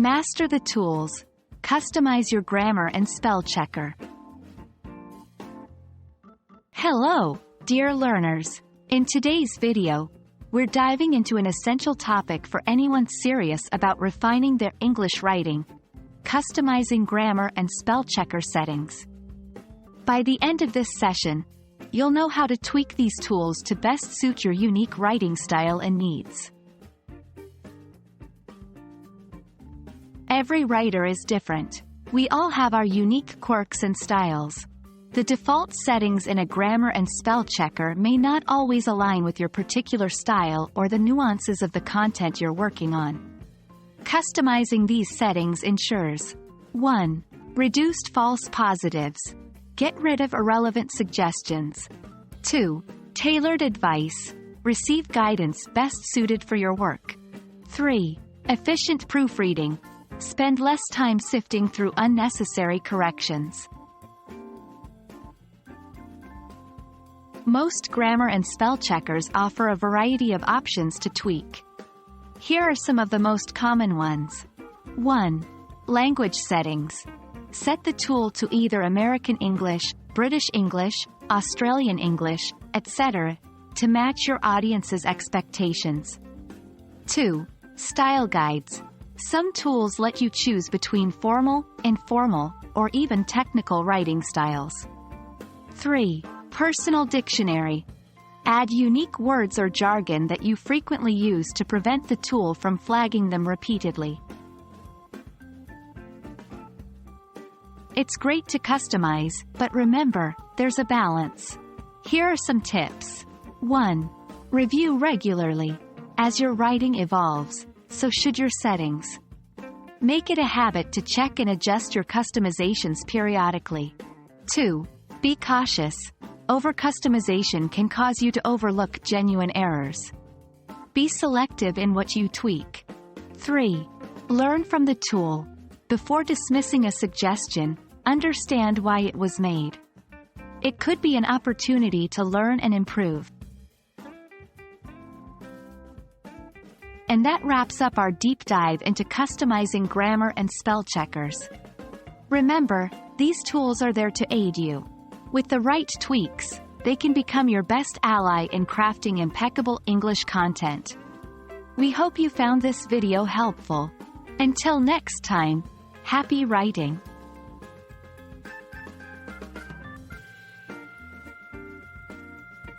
Master the tools. Customize your grammar and spell checker. Hello, dear learners. In today's video, we're diving into an essential topic for anyone serious about refining their English writing: customizing grammar and spell checker settings. By the end of this session, you'll know how to tweak these tools to best suit your unique writing style and needs. Every writer is different. We all have our unique quirks and styles. The default settings in a grammar and spell checker may not always align with your particular style or the nuances of the content you're working on. Customizing these settings ensures: 1. Reduced false positives. Get rid of irrelevant suggestions. 2. Tailored advice. Receive guidance best suited for your work. 3. Efficient proofreading. Spend less time sifting through unnecessary corrections. Most grammar and spell checkers offer a variety of options to tweak. Here are some of the most common ones. 1. Language settings. Set the tool to either American English, British English, Australian English, etc., to match your audience's expectations. 2. Style guides. Some tools let you choose between formal, informal, or even technical writing styles. 3. Personal dictionary. Add unique words or jargon that you frequently use to prevent the tool from flagging them repeatedly. It's great to customize, but remember, there's a balance. Here are some tips. 1. Review regularly. As your writing evolves, so should your settings. Make it a habit to check and adjust your customizations periodically. 2. Be cautious. Over-customization can cause you to overlook genuine errors. Be selective in what you tweak. 3. Learn from the tool. Before dismissing a suggestion, understand why it was made. It could be an opportunity to learn and improve. And that wraps up our deep dive into customizing grammar and spell checkers. Remember, these tools are there to aid you. With the right tweaks, they can become your best ally in crafting impeccable English content. We hope you found this video helpful. Until next time, happy writing!